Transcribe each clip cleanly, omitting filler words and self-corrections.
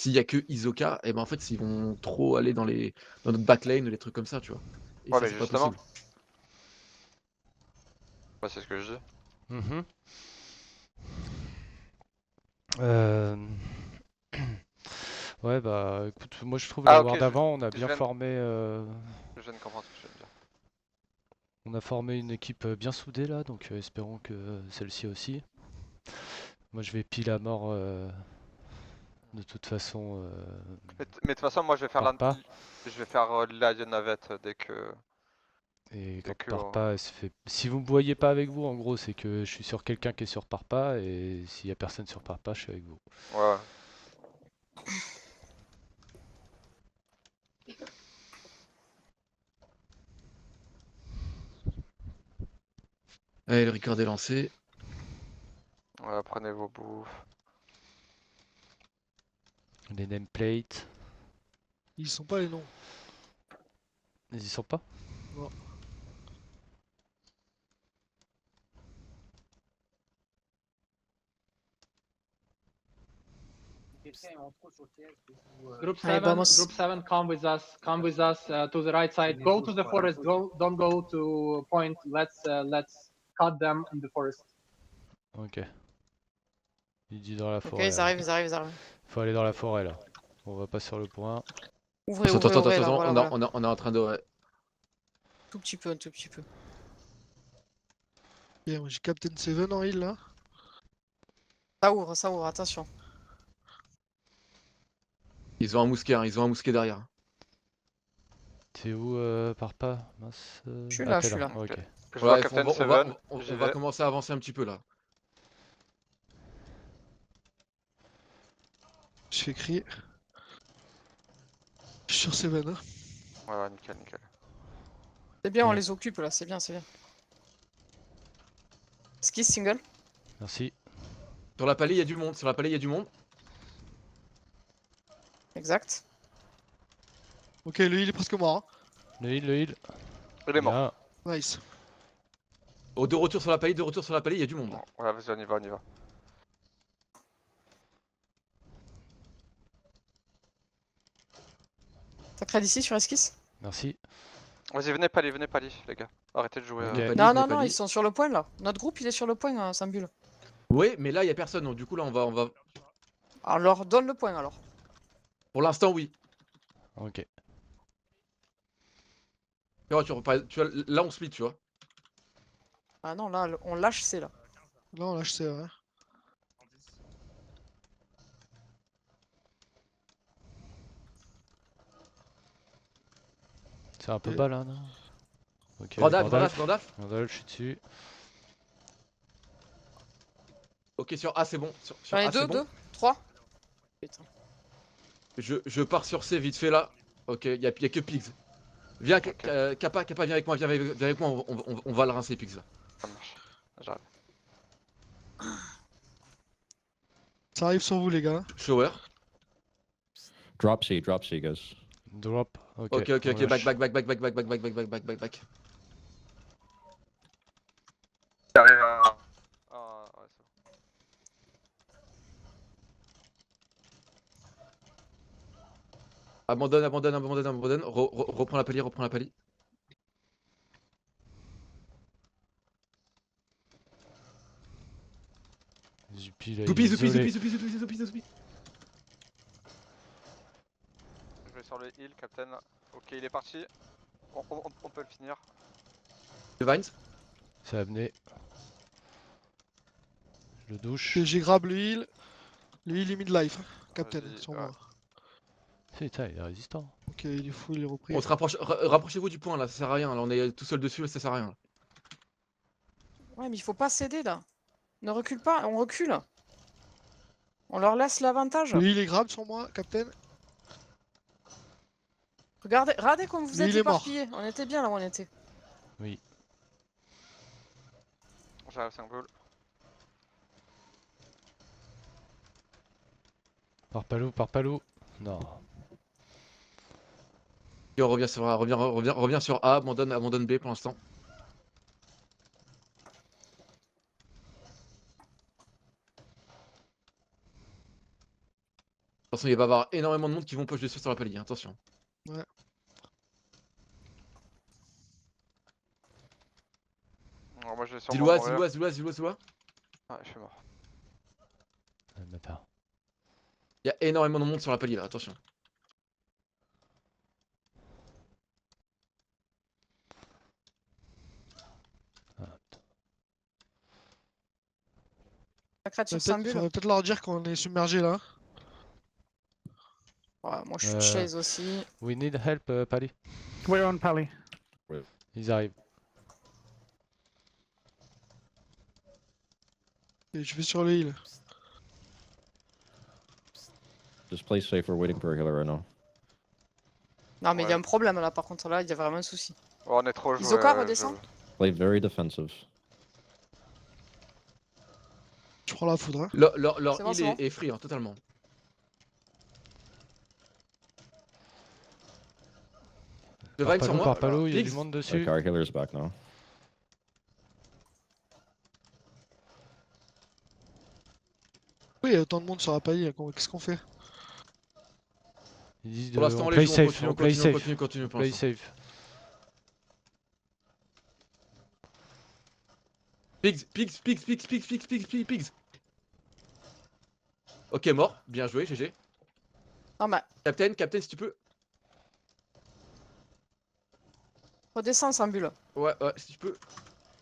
s'il y a que Isoka, et ben en fait ils vont trop aller dans notre backlane ou les trucs comme ça, tu vois. Et Ouais, ça mais c'est pas justement. possible. Bah, c'est ce que je dis. Mhm. Euh, Ouais, bah écoute, moi je trouve la Ah, ok, war d'avant, on a je bien viens, formé, je viens de comprendre ce que je viens de dire. on a formé une équipe bien soudée là, donc espérons que celle-ci aussi. Moi je vais pile à mort de toute façon Mais de toute façon, moi je vais faire par pas. la navette dès que. Et Dès quand que par pas, elle se fait. Si vous me voyez pas avec vous, en gros, c'est que je suis sur quelqu'un qui est sur par pas, et s'il y a personne sur par pas, je suis avec vous. Ouais. Allez, le record est lancé. Ouais, prenez vos bouffes. Les nameplates, Ils sont pas les noms. ils y sont pas? Non. Group Allez, 7, vamos. Group 7, come with us to the right side. Go to the forest. Don't go to point. Let's cut them in the forest. Ok. Il dit dans la Ok, forêt. ils arrivent, ils arrivent, ils arrivent. Faut aller dans la forêt là. On va pas sur le point. Ouvrez, Attends, ouvrez, attends, ouvrez, là, attends, voilà, on, voilà. on est en train de. Ouais. Tout petit peu, un tout petit peu. Bien, j'ai Captain Seven en heal là. Ça ouvre, attention. Ils ont un mousquet, hein, ils ont un mousquet derrière. T'es où par pas? Mince. Je suis Ah, là, t'es je suis là. là. Ok. Je vois Ouais, Captain Seven, j'y on va vais. commencer à avancer un petit peu là. Je fais crier. Je suis sur Seven. Hein. Ouais, nickel, nickel. C'est bien, on Ok. les occupe là, c'est bien, c'est bien. Ski single. Merci. Sur la palée, il y a du monde. Sur la palée, il y a du monde. Exact. Ok, le heal est presque mort. Le heal, le heal. Il est mort. Bien. Hein. Nice. Oh, de retour sur la palée, de retour sur la palée, il y a du monde là. Ouais, vas-y, on y va, on y va. T'as créé d'ici sur Esquisse? Merci. Vas-y, venez pas les gars. Arrêtez de jouer. Ok. Venez pas Non, venez non, pas non, ils sont sur le point là. Notre groupe il est sur le point, hein, Sambule. Oui, mais là, il y a personne. Donc, du coup, là, on va. Alors leur donne le point alors. Pour l'instant, oui. Ok. Tu vois, tu vois, là, on split, tu vois. Ah non, là on lâche C là. Là, on lâche ça. Hein. C'est un peu Et- bas là, non? Ok, Gandalf, Gandalf. Gandalf, Gandalf. Gandalf, je suis dessus. Ok, sur A, c'est bon. Sur J'en ai A, c'est deux, bon. deux, trois. Putain. Je pars sur C vite fait là. Ok, y a que Pigs. Viens, Ok. Kappa, viens avec moi, viens avec moi, on va le rincer, Pigs là. Ça marche. J'arrive. Ça arrive sur vous, les gars. Shower. Drop C, guys. Drop. Ok. Ok, on back, lâche. back. J'arrive à. Ah, ouais, c'est bon. Abandonne. Reprends la palier, Zupi là, il est Zoupi. isolé. Je vais sur le heal, Captain. Ok, il est parti. On peut le finir. Le Vines. C'est amené. Je le douche. Et j'ai grab le heal. Le heal est mid-life. Hein. Captain, Vas-y, sur ouais. moi. Putain, il est résistant. Ok, il est fou, il est repris. On se rapproche, rapprochez-vous du point là, ça sert à rien. Là, on est tout seul dessus, là, ça sert à rien. Là. Ouais, mais il faut pas céder là. Ne recule pas, on recule. On leur laisse l'avantage. Le heal est grab sur moi, Captain. Regardez comme vous Mais êtes il est mort. éparpillés. On était bien là où on était. Oui. J'arrive 5 boules. Par palou. Non. Et on revient sur A, revient sur A, abandonne B pour l'instant. Attention, il va y avoir énormément de monde qui vont push dessus sur la palier, attention. Alors, moi je vais sûrement Zillois, mourir. Zillois, Zillois, Zillois, Zillois. Ouais, je suis mort. Le bâtard. Il y a énormément de monde sur la palier là, attention. Sacred sur Symbule. Faudrait peut-être leur dire qu'on est submergé là. Ouais, moi je suis Euh, chase aussi. We need help, Pally. We're on Pally. Ils arrivent. Et je vais sur les îles. Just play safe. We're waiting for a healer right now. Non, mais il y a Ouais. un problème là, par contre, là, il y a vraiment un souci. Oh, on est trop joué. Isoka redescend. Play very defensive. Je prends la foudre. Hein. Leur C'est bon, heal c'est bon. est free, hein, totalement. Divine sur Palo moi. par Palo, il y a Pigs. du monde Okay, dessus. our healer's back now. Oui, il y a autant de monde sur la paille. Qu'est-ce qu'on fait? Ils disent Pour l'instant, on les play joue, on safe, continue, on on play continue, on safe. continue, continue pour Play l'instant. safe. Pigs. Ok, mort. Bien joué, GG. Non, mais Captain, si tu peux. redescends Symbule. Ouais, si tu peux.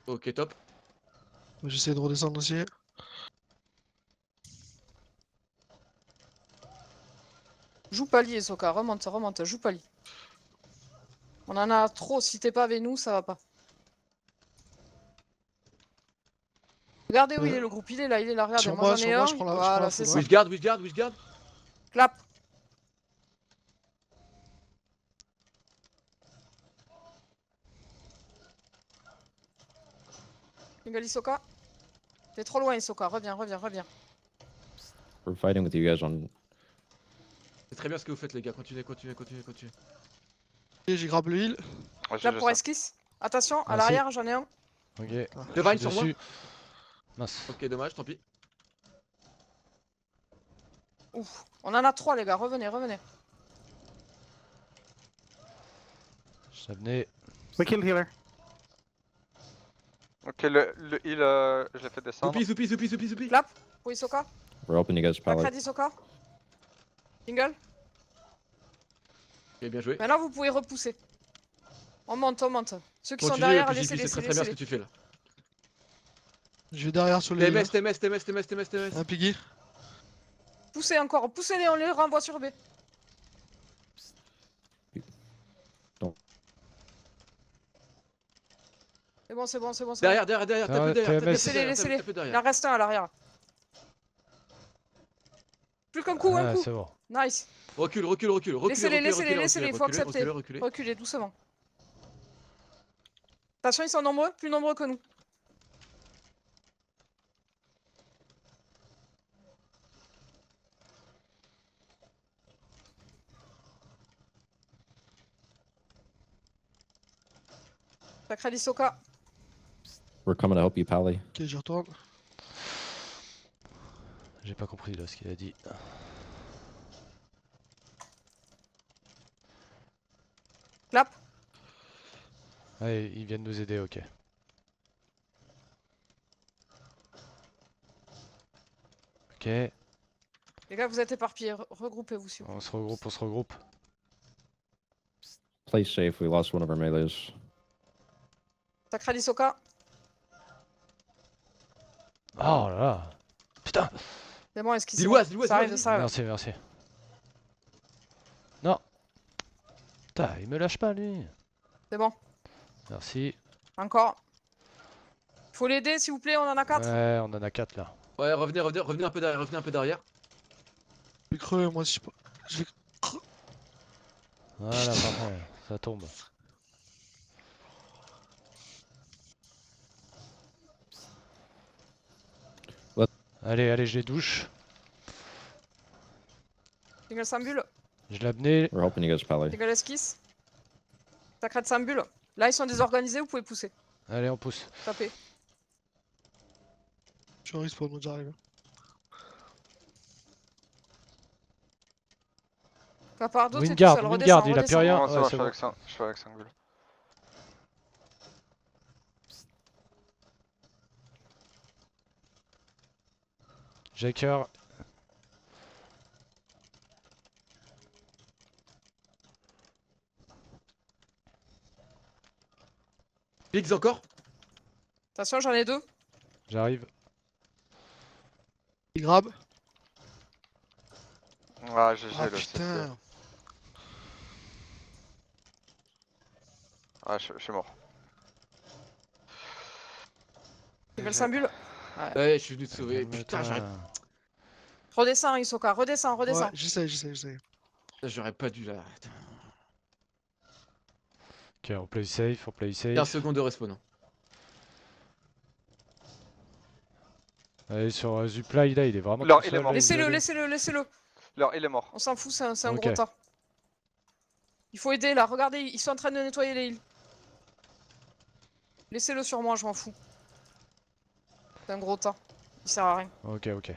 Ok, top. J'essaie de redescendre aussi. Joue palier, Soka, remonte, joue palier. On en a trop, si t'es pas avec nous, ça va pas. Regardez où il est le groupe, il est là, regardez, Sur moi moi, j'en ai sur moi, un. je prends la- je Voilà, prends la c'est foudre. ça. Wishguard. Clap. Ingali Soka. T'es trop loin, Soka, reviens. We're fighting with you guys on. C'est très bien ce que vous faites, les gars. Continuez. Et j'ai grab le heal. Ouais, Clap GG, pour ça. Esquisse. Attention, à Merci. l'arrière, j'en ai un. Ok. Divine Je suis sur moi. dessus. Mince. Ok, dommage, tant pis. Ouf. On en a trois, les gars, revenez. Je t'amenais. We killed healer. Ok, le heal, je l'ai fait descendre. Soupi. Clap pour Isoka. We're helping you guys pally. Sacred Isoka. Single. Ok, bien joué. Maintenant, vous pouvez repousser. On monte. Ceux qui sont Continue, derrière, PJP, laissez-les. c'est très bien ce que tu fais là. Je vais derrière sur les îles. TMS. Un piggy. Poussez encore, poussez-les, on les renvoie sur B. Non. C'est bon. Derrière, Ah, tape derrière. TMS. Laissez-les. Il en reste un à l'arrière. Plus qu'un coup, un Ah, coup. c'est bon. Nice. Recule. Laissez-les, faut accepter. Reculez. Reculez doucement. Attention, ils sont nombreux, plus nombreux que nous. Sacré Isoka. We're coming to help you, pally. Ok, j'y retourne. J'ai pas compris là ce qu'il a dit. Clap. Ouais, ils viennent nous aider, ok. Ok, Les gars, vous êtes éparpillés, regroupez-vous s'il vous plaît. on se regroupe. Play safe. We lost one of our melees. Sacré Isoka. Oh là là. Putain. C'est bon, est-ce qu'ils Zillois, Ça arrive. Merci. Non. Putain, il me lâche pas lui. C'est bon, Merci. encore. Faut l'aider s'il vous plaît, on en a 4. Ouais, on en a 4 là. Ouais, revenez un peu derrière. Je vais crever, moi, si je vais. Voilà, parfait. Ça tombe. What? Allez, je les douche. Single Sambule, Je l'amenais. We're helping you guys pally. single Esquisse. Sacré de Sambule. Là, ils sont désorganisés, vous pouvez pousser. Allez, on pousse. Tapez. Je suis en risque pour nous, j'arrive. Capardo, t'es tout Wingard, seul, Wingard, redescends, il a plus redescends. rien. Non, c'est Ouais, bon, c'est bon. je suis avec Sangul. Jacker. Pigs encore. Attention, j'en ai 2. J'arrive. Il grab. Ah, GG Ah le CC. putain. Ah, je suis mort. Ils veulent Symbule. Ouais, je suis venu te sauver. Calme-toi. Putain, Redescends, Isoka, redescends, redescends. Ouais, j'essaie. j'aurais pas dû là. Putain. Ok, on play safe, on play 15 safe. secondes de respawn. Hein. Allez, sur Zuplai, là, il est vraiment Non, tout il est seul, mort. là, Laissez-le, isolé. laissez-le, laissez-le. Alors, il est mort. On s'en fout, c'est un Ok. gros tas. Il faut aider là, regardez, ils sont en train de nettoyer les îles. Laissez-le sur moi, je m'en fous. C'est un gros tas. Il sert à rien. Ok, ok.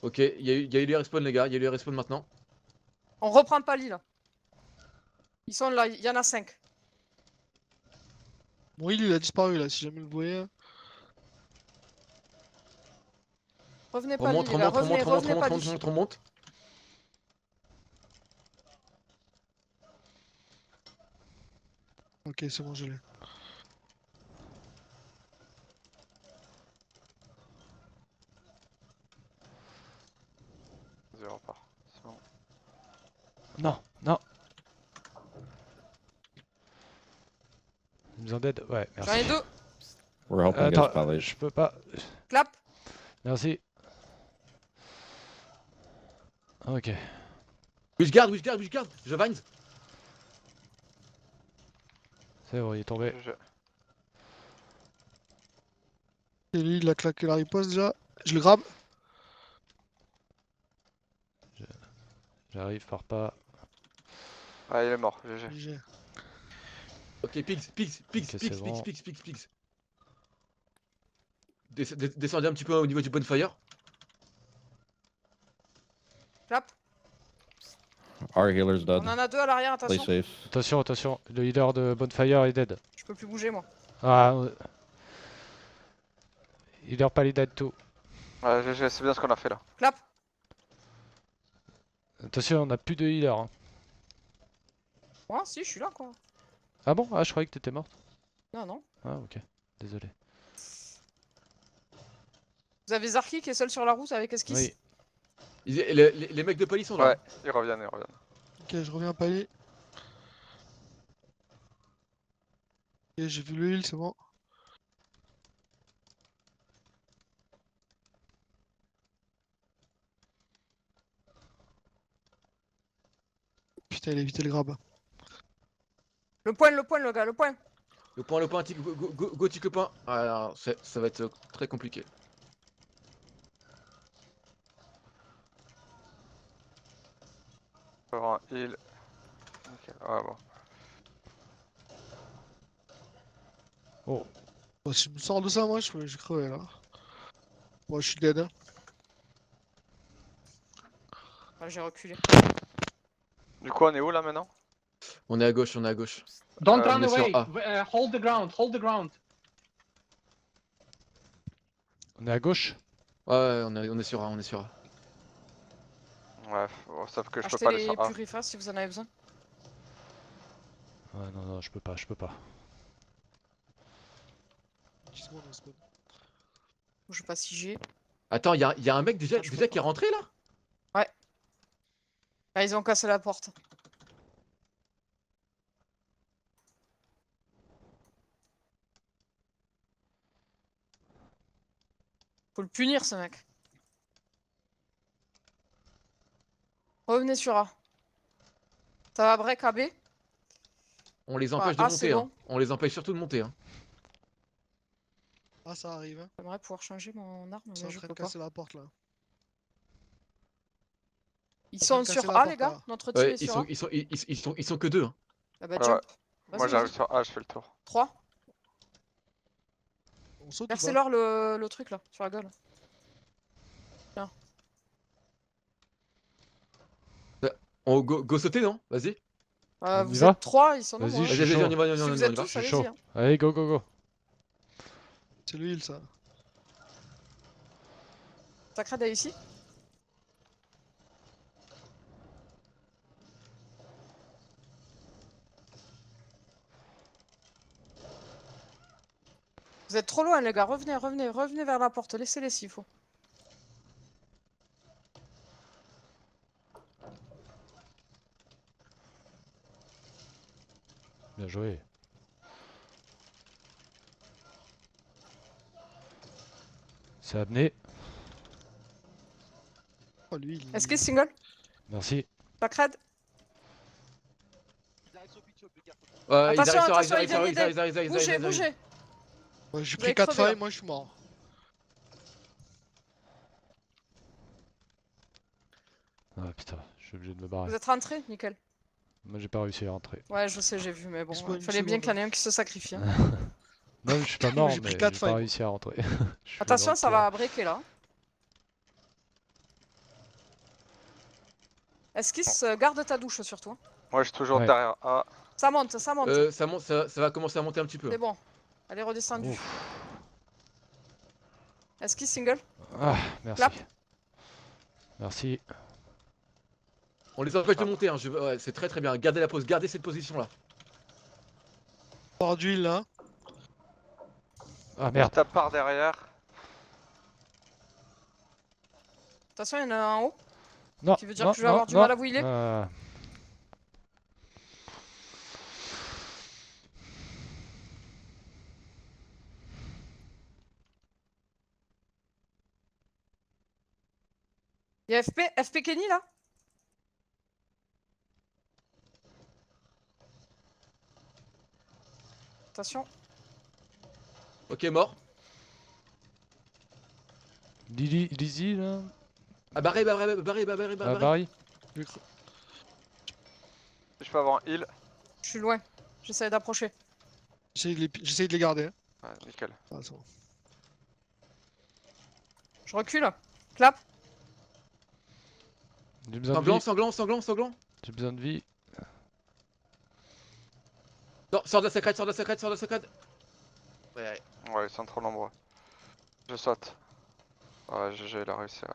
Ok, il y a eu les respawns les gars, il y a eu les respawns maintenant. On reprend pas l'île. Ils sont là, il y en a 5. Bon, il a disparu là, si jamais vous le voyez. Revenez pas Remonte, l'île, les gars. remonte, Revenez, remonte, revenez remonte, pas remonte, l'île. remonte, remonte. Ok, c'est bon, je l'ai. Vas-y, on repart. C'est bon. Non, non. Ils nous en dead. Ouais, J'en merci. ai 2. We're helping against Attends, Pally. je peux pas. Clap. Merci. Ok. Wishguard, je vines. C'est bon, il est tombé. GG. Et lui, il a claqué la riposte déjà. Je le grabe. J'arrive, pars pas. Ah, il est mort, GG. GG. Ok, pigs. Ok, c'est bon. Descendez un petit peu au niveau du bonfire. Clap. Our healer's dead. On en a 2 à l'arrière, Play attention. safe. Attention, attention. Le healer de Bonfire est dead. Je peux plus bouger moi. Ah. Healer Pally dead tout. Ouais, GG, c'est bien ce qu'on a fait là. Clap. Attention, on a plus de healer. Hein. Ouais, si, je suis là quoi. Ah bon? Ah, je croyais que t'étais morte. Non, non. Ah, ok. Désolé. Vous avez Zarki qui est seul sur la route avec Esquisse. Oui. Les mecs de police sont là. Ouais, ils reviennent. Ok, je reviens à Pally. Ok, j'ai vu le heal, c'est bon. Putain, il a évité le grab. Le point, le gars, le point. Le point, gothique le point. Alors, ça va être très compliqué. Faut avoir un heal. Ok, ouais, bon. Oh. Bon, si je me sors de ça, moi, je vais crever là. Moi, je suis dead. Hein. Ah, j'ai reculé. Du coup, on est où là maintenant? On est à gauche. Don't on run est sur away. A. Hold the ground. Hold the ground. On est à gauche? Ouais, on est sur A, Ouais, sauf que je peux Achetez pas aller les sur A. purifas si vous en avez besoin. Ouais, non, je peux pas. 10 secondes, on se spawn. Je sais pas si j'ai. Attends, y a un mec déjà Ah, je peux qui est rentré là? Ah, ils ont cassé la porte. Faut le punir ce mec. Revenez sur A. Ça va break AB. On les empêche de Ah, monter. c'est bon. Hein. On les empêche surtout de monter. Hein. Ah, ça arrive. Hein. J'aimerais pouvoir changer mon arme, Ils sont mais en je train peux de pas. casser la porte là. Ils en train sont de casser sur la A porte, les gars. là. Notre team Ouais, est sur A. ils sont que deux. Hein. Ah bah Ouais, jump. Moi j'arrive sur A, je fais le tour. 3. On saute ou pas? Versez-leur le truc là, sur la gueule. Tiens. On go sauter, non? Vas-y. On y Vous va êtes 3, ils sont Vas-y, nombreux. je hein. suis Vas-y, chaud. on y va, on y va, Si on y vous va, on êtes y va. tous, Je suis allez-y. chaud. hein. Allez, go, go, go. C'est le heal ça. Sacred est ici. Vous êtes trop loin les gars, revenez vers la porte, laissez-les s'il faut. Bien joué. C'est amené. Oh lui, il... Est-ce qu'il est single? Merci. Sacred. Ils Attention, arrivent, attention, ils il vient arrivent, d'aider. ils arrivent, ils arrivent, ils Bougez, arrivent. bougez. Ouais, j'ai Vous avez pris 4 crevé, là. failles, moi je suis mort. Ah putain, je suis obligé de me barrer. Vous êtes rentrés, nickel. Moi j'ai pas réussi à rentrer. Ouais, je sais, j'ai vu, mais bon, C'est pas il une fallait bien seconde. qu'il y en ait un qui se sacrifie. hein. Non, je suis pas mort, J'ai pris mais quatre j'ai failles, pas moi. réussi à rentrer. Je suis Attention, dans le ça tour. va breaker là. Est-ce qu'il se garde ta douche sur toi? Moi je suis toujours Ouais. derrière A. Ça monte, ça monte. Ça monte, ça va commencer à monter un petit peu. C'est bon. Elle est redescendue. Ouf. Est-ce qu'il single? Ah, merci. Clap. Merci. On les empêche de monter, hein. Ouais, c'est très très bien. Gardez la pose, gardez cette position là. Par d'huile là. Ah Je merde. tape par derrière. Attention, il y en a un en haut. Non. Qui veut dire non, que je vais avoir du non. mal à vous healer. Il y a FP Kenny là? Attention. Ok, mort. Lizzie là. Ah, barré. Ah, Barry. Je peux avoir un heal. Je suis loin. J'essaie d'approcher. J'essaye de les garder. Hein. Ouais, nickel. Ah, c'est bon. Je recule. Clap. J'ai besoin de Sanglant. vie. J'ai besoin de vie. Sors de la secrète. Ouais. Ouais, ils sont trop nombreux. Je saute. Ouais, GG, il a réussi. Là.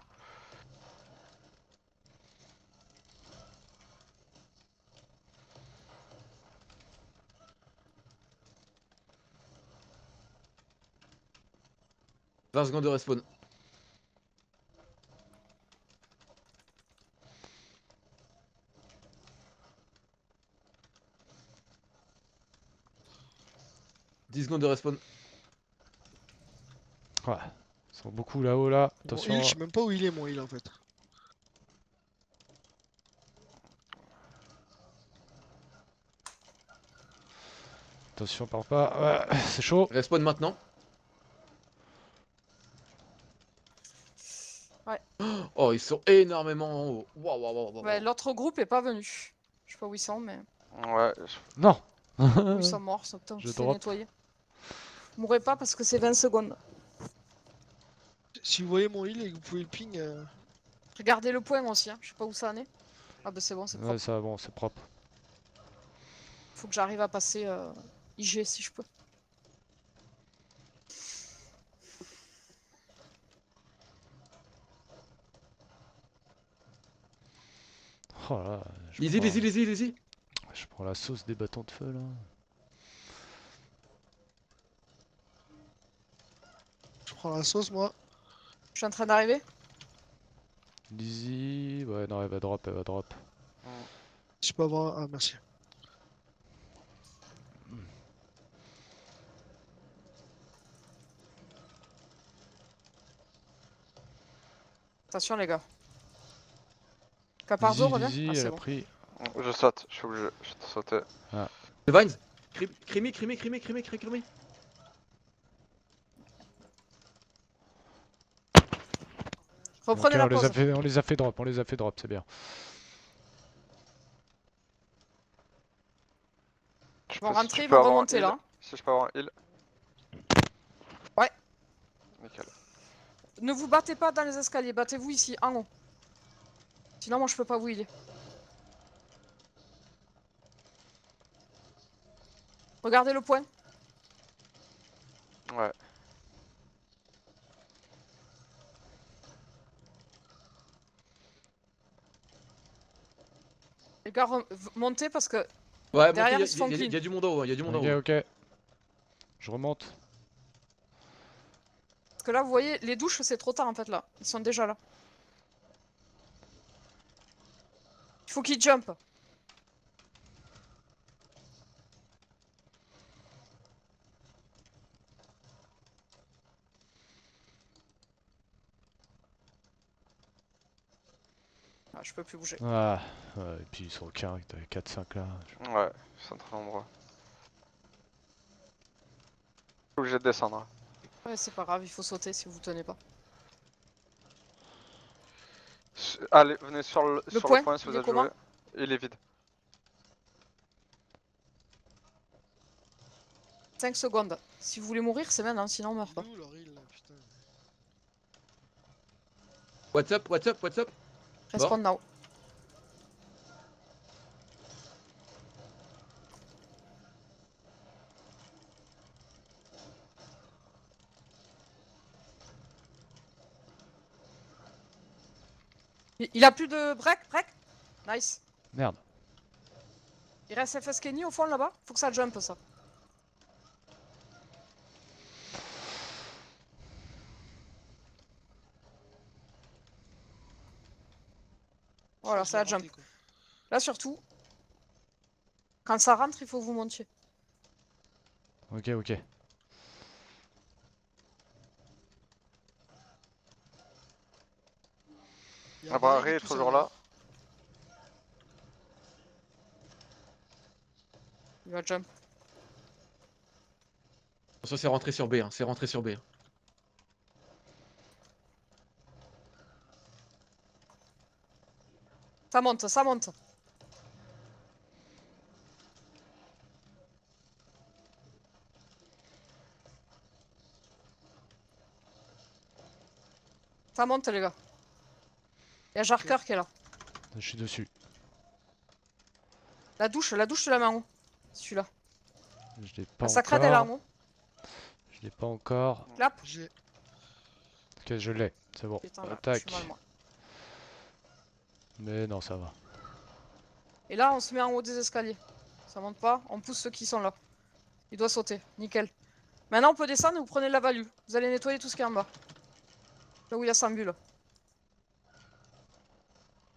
« 20 secondes de respawn. « 10 secondes de respawn. Ouais. Ils sont beaucoup là-haut là. Mon Attention. heal, je sais même pas où il est mon heal en fait. Attention, pars pas. Ouais, c'est chaud. Respawn maintenant. Ouais. Oh, ils sont énormément en haut. Waouh. Ouais, l'autre groupe est pas venu. Je sais pas où ils sont, mais. Ouais, Non. Où ils sont morts, ça putain, Je je fais drop. nettoyer. Mourrez pas parce que c'est 20 secondes. Si vous voyez mon heal et que vous pouvez le ping. Regardez le point aussi, hein. Je sais pas où ça en est. Ah bah c'est bon, c'est propre. Ouais, ça, bon, c'est propre. Faut que j'arrive à passer IG si je peux. Oh là. Je Lizzie. Je prends la sauce des bâtons de feu là. Je prends la sauce moi. Je suis en train d'arriver. Lizzie. Ouais, non, elle va drop. Je peux avoir. Ah merci. Attention les gars. Caparzo revient. Lizzie, Ah, elle c'est a bon. pris. je saute. Je suis obligé. Je te sauter. Vines. Crimi. Reprenez Ok, la on pause. les a fait drop, c'est bien. Tu Ils vont peux- si rentrer, tu ils peux vont avoir un remonter heal, là. Si je peux avoir un heal. Ouais. Nickel. Ne vous battez pas dans les escaliers, battez-vous ici, en haut. Sinon, moi, je peux pas vous healer. Regardez le point. Ouais. Les gars, montez parce que Ouais, derrière, montez, ils se font clean. y a du monde en haut, il y a du monde en Ok, haut. ok. Je remonte. Parce que là, vous voyez, les douches, c'est trop tard en fait là. Ils sont déjà là. Il faut qu'ils jump. Ah, je peux plus bouger. Ah, ouais, et puis ils sont 15, t'as 4-5 là. Ouais, ils sont très nombreux. Je suis obligé de descendre. Ouais, c'est pas grave, il faut sauter si vous tenez pas. Allez, venez sur le point, point si il vous est êtes comment joué. Il est vide. 5 secondes. Si vous voulez mourir, c'est maintenant, sinon on meurt pas. D'où leur île là, putain. What's up, what's up, what's up? Respawn now. Il a plus de break. Nice. Merde. Il reste FS Kenny au fond là-bas. Faut que ça jump ça. Voilà, ça a jump. Raté, quoi. Là surtout, quand ça rentre, il faut que vous montiez. Ok, ok. Il y a Ah bah, Barry qui Harry est tout toujours seul, là. Il va jump. Attention, c'est rentré sur B, hein. C'est rentré sur B. Hein. Ça monte, ça monte. Ça monte les gars. Il y a Jarker qui est là. Je suis dessus. La douche, tu la mets en haut. Celui-là. Je l'ai pas La sacrade elle est en encore. haut. Je l'ai pas encore. Clap. J'ai. Ok, je l'ai. C'est bon. Putain, là, je Attaque. suis mal moi. Mais non, ça va. Et là, on se met en haut des escaliers. Ça monte pas, on pousse ceux qui sont là. Il doit sauter, nickel. Maintenant, on peut descendre et vous prenez de la value. Vous allez nettoyer tout ce qui est en bas. Là où il y a 100 bulles.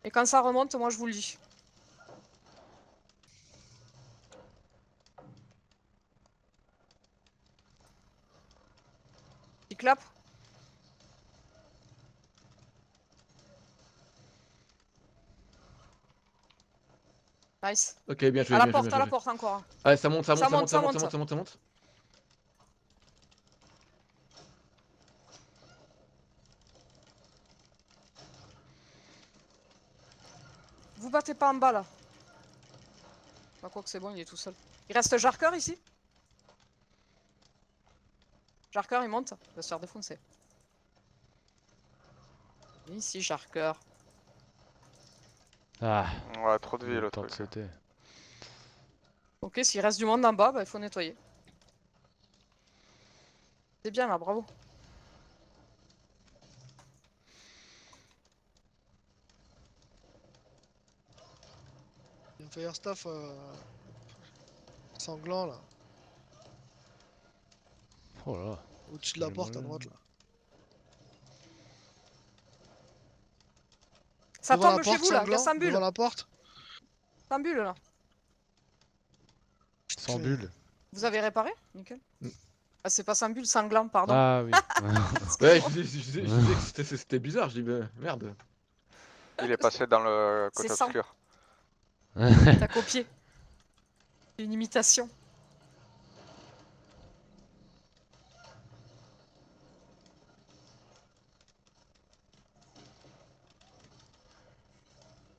Et quand ça remonte, moi je vous le dis. Il clap. Nice. Ok, bien joué, À la bien joué, porte, bien à la joué. porte encore. Ah, ça monte, ça monte, Ça ça monte, monte, ça ça monte, ça monte. monte, ça monte, ça monte. Vous battez pas en bas là. Bah quoi que c'est bon, il est tout seul. Il reste Jarker ici. Jarker il monte, il va se faire défoncer. Ici Jarker. Ah, Ouais, trop de vie le le temps de truc. sauter. Ok, s'il reste du monde en bas, bah, il faut nettoyer. C'est bien là, bravo. Il y a un Firestaff sanglant là. Oh là là. Au-dessus de la J'ai porte à mal. droite là. Ça Devant la tombe chez porte, vous là, il y a sanglant, 100 bulles. devant la porte. 100 bulles là. Sans bulle. Vous avez réparé? Nickel. Mm. Ah, c'est pas 100 bulles, sanglant, pardon. Ah oui. Ouais, je disais que c'était bizarre, je dis bah, merde. Il est passé dans le C'est côté 100. obscur. T'as copié. Une imitation.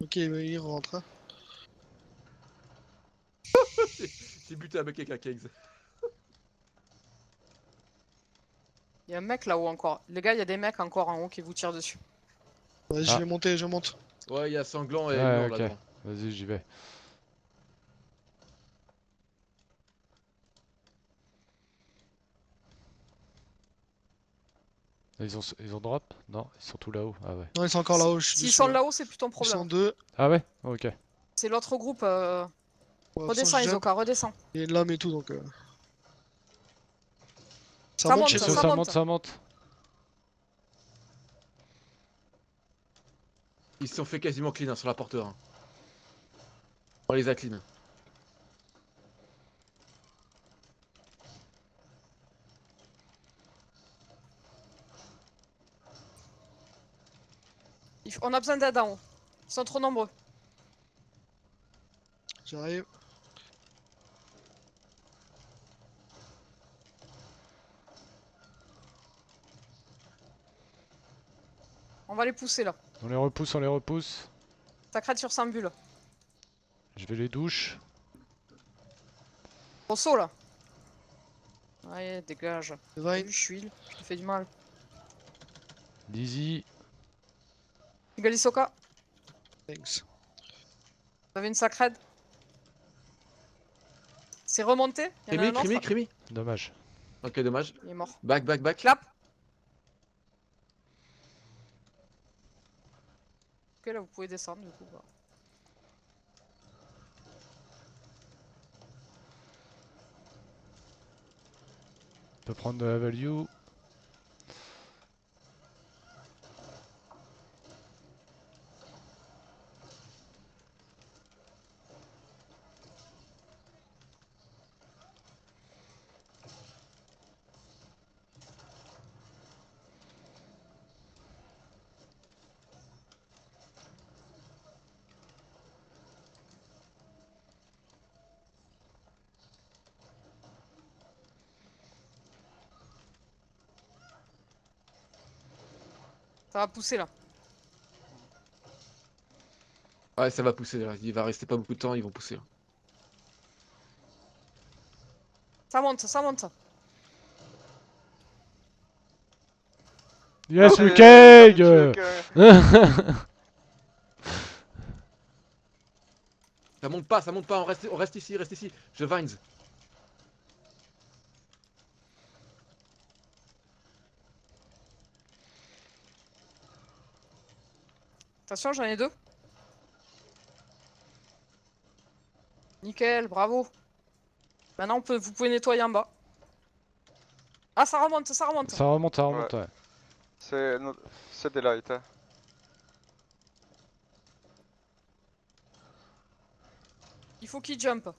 Ok, il rentre. Hein. J'ai buté buté un mec avec la Keggs. Il y a un mec là-haut encore. Les gars, il y a des mecs encore en haut qui vous tirent dessus. Vas-y, Ah. je vais monter, je monte. Ouais, il y a Sanglant et Ouais, Elnor ok. là-devant. Vas-y, j'y vais. Ils ont drop? Non, ils sont tous là-haut. Ah ouais. Non, ils sont encore là-haut. je suis S'ils dessus, sont là. là-haut, c'est plus ton Ils sont problème. deux. Ah ouais? Ok. C'est l'autre groupe. Ouais, de toute façon, Redescends, je jump. Isoka, redescends. Il y a une lame et tout donc. Ça Ça monte monte, chez Ça, nous. ça ça monte. monte, ça monte. Ils se sont fait quasiment clean hein, sur la porteur. Hein. On les a clean. On a besoin d'aide en haut. Ils sont trop nombreux. J'arrive. On va les pousser là. On les repousse, on les repousse. Ça crête sur 100 bulles. Je vais les douche. Rosso là. Ouais, dégage. Le T'as Vine. vu, je suis heal. Je te fais du mal. Dizzy. Galisoka, Thanks. vous avez une sacrède. C'est remonté. Il y en a Crimi, un autre. Crimi. Dommage. Ok, dommage. Il est mort. Back, back, back. Clap. Ok, là vous pouvez descendre du coup. Bah. On peut prendre de la value. Ça va pousser là. Ouais, ça va pousser là. Il va rester pas beaucoup de temps, ils vont pousser. Là. Ça monte, ça monte. Yes, Allez, le keg! le keg. Ça monte pas, on reste ici, reste ici. Je vines. Attention, j'en ai deux. Nickel, bravo. Maintenant, vous pouvez nettoyer en bas. Ah, ça remonte, ça remonte. Ça remonte, ouais. C'est des lights. Hein. Il faut qu'il jump.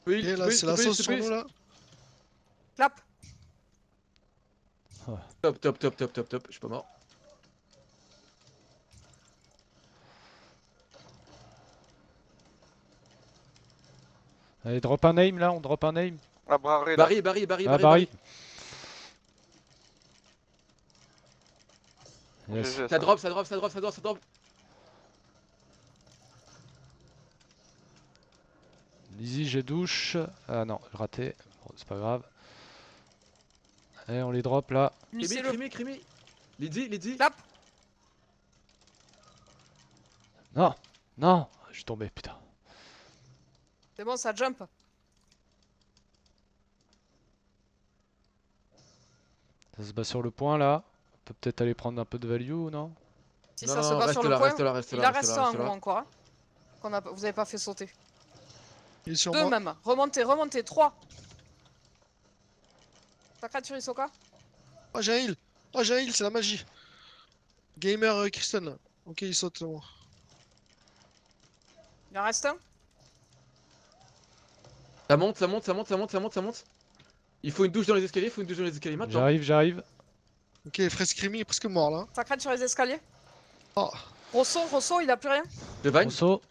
Oui, Et là, c'est la sauce sur nous là. Clap. Top, top, top, top, top, top. Je suis pas mort. Allez, drop un aim là, on drop un aim. Ah, Barry, là. Barry. Ah, Barry. Yes. GG, Ça drop. Lizzy, j'ai douche. Ah non, raté. Bon, c'est pas grave. Allez, on les drop là. Unissez-le. Crimi. Lydie. Clap. Non, non, je suis tombé, putain. C'est bon, ça jump. Ça se bat sur le point là. On peut peut-être aller prendre un peu de value ou non? Si Non, ça se non, bat reste sur le là, point, reste là, reste il là, en reste reste là, un reste gros là. encore. Hein, vous avez pas fait sauter. Il est sur Deux moi. même. Remontez. 3. Sacré sur Isoka. Oh, j'ai un heal. C'est la magie. Gamer Kristen là. Ok, il saute c'est bon. Il en reste un. Ça monte. Il faut une douche dans les escaliers, maintenant. J'arrive. Ok, Frescrimi est presque mort là. Sacré sur les escaliers. Oh, Rosso, il a plus rien. Je vine. Rosso.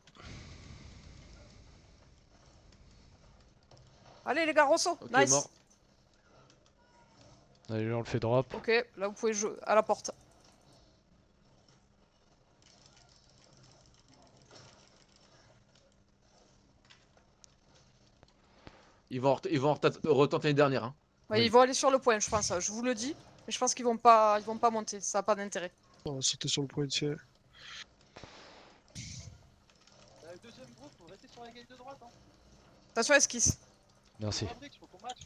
Allez les gars, Rosso. Ok, Nice. mort. Allez, on le fait drop. Ok, là vous pouvez jouer à la porte. Ils vont retenter les dernières. Hein. Ouais, Oui. Ils vont aller sur le point, je pense. Je vous le dis. Mais je pense qu'ils vont pas monter. Ça a pas d'intérêt. On va sauter sur le point de tir. Deuxième groupe, faut rester sur la gate de droite. Hein. Attention, esquisse. Merci. Faut qu'on match.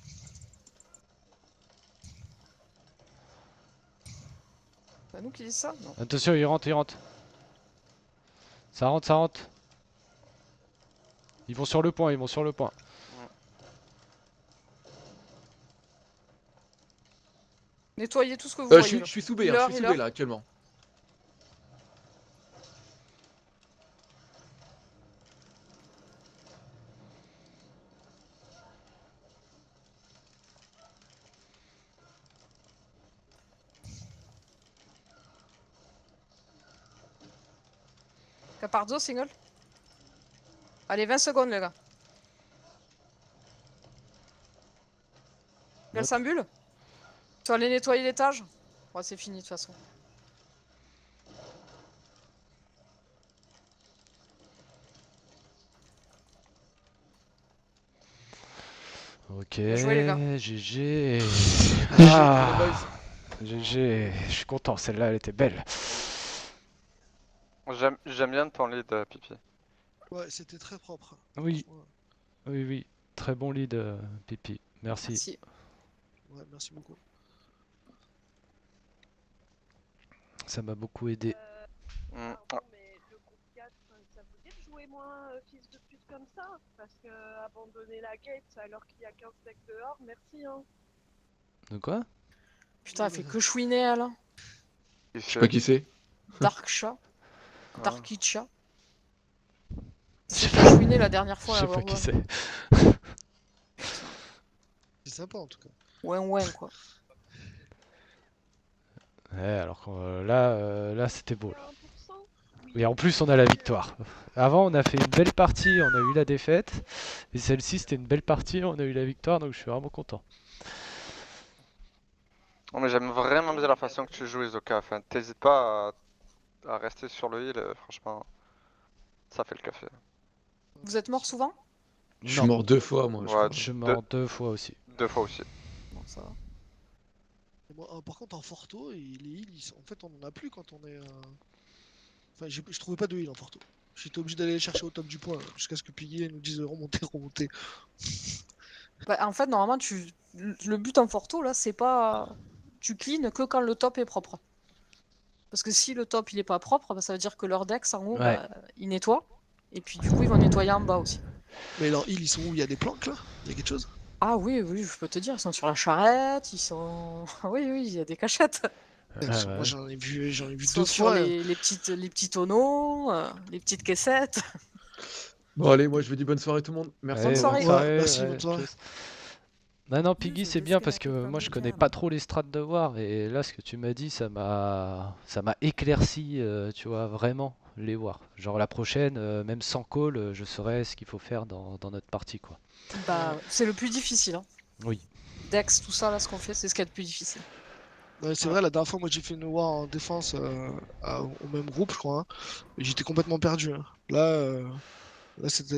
C'est nous qui disent ça? Non. Attention, il rentre, il rentre. Ça rentre, ça rentre. Ils vont sur le point, ils vont sur le point. Nettoyez tout ce que vous Je voyez. suis, là. je suis sous B, hein, Healer, je suis sous B healer. là actuellement. Caparzo, single. Allez, 20 secondes, les gars. Elle s'ambule. Tu vas aller nettoyer l'étage? Ouais, c'est fini de toute façon. Ok, joué, les gars. GG. Ah. GG, je suis content, celle-là elle était belle. J'aime bien ton lead, Pipi. Ouais, c'était très propre. Oui, Ouais, oui, oui. Très bon lead, Pipi. Merci. Merci. ouais, merci beaucoup. Ça m'a beaucoup aidé. Mm. Pardon, mais le groupe 4, ça vous dit de jouer moins fils de pute comme ça? Parce que abandonner la gate alors qu'il y a 15 decks dehors, merci hein. De quoi? Putain, elle fait que chouiner, elle. hein. Il Je sais fait- pas qui c'est. Dark chat. Ah. Darky chat. Je C'est sais fait chouiner la dernière Je fois. sais là, pas ouais, qui ouais. c'est. C'est sympa en tout cas. Ouais, quoi. Ouais, alors que là c'était beau. Là. 1%? Et en plus on a la victoire. Avant on a fait une belle partie, on a eu la défaite. Et celle-ci c'était une belle partie, on a eu la victoire, donc je suis vraiment content. Oh, mais j'aime vraiment bien la façon que tu joues, Isoka. Enfin, t'hésites pas à rester sur le heal, franchement. Ça fait le café. Vous êtes mort souvent? Je suis mort 2 fois moi. Je Ouais, crois. Je suis mort 2 fois aussi. 2 fois aussi. Bon, ça va. Et moi, par contre, en Forto, les heals, en fait, on en a plus quand on est. Enfin, je trouvais pas de heal en Forto. J'étais obligé d'aller les chercher au top du point jusqu'à ce que Piggy nous dise remonter, remonter. Bah, en fait, normalement, le but en Forto, là, c'est pas. Tu clean que quand le top est propre. Parce que si le top il est pas propre, bah, ça veut dire que leur dex en haut, Ouais. bah, ils nettoient. Et puis du coup, ils vont nettoyer en bas aussi. Mais leurs heals, ils sont où? Il y a des planques là? Il y a quelque chose? Ah oui, je peux te dire, ils sont sur la charrette, ils sont. Oui, il y a des cachettes. Ah, Moi ouais. j'en ai vu Ils deux sont sur fois. les petits tonneaux, les petites caissettes. Bon allez, moi je vous dis bonne soirée tout le monde. Merci. Bonne Allez, soirée. Ouais, merci, bonne soirée. tchuss. Non, Piggy, Oui, c'est je bien sais parce la que coupe moi je comme connais ça, pas là. trop les strats de War et là ce que tu m'as dit ça m'a éclairci, tu vois, vraiment les War. Genre la prochaine, même sans call, je saurais ce qu'il faut faire dans notre partie quoi. Bah, c'est le plus difficile. Hein. Oui. Dex, tout ça, là, ce qu'on fait, c'est ce qu'il y a de plus difficile. Ouais, c'est vrai, la dernière fois, moi j'ai fait une war en défense au même groupe, je crois. Hein, et j'étais complètement perdu. Hein. Là c'était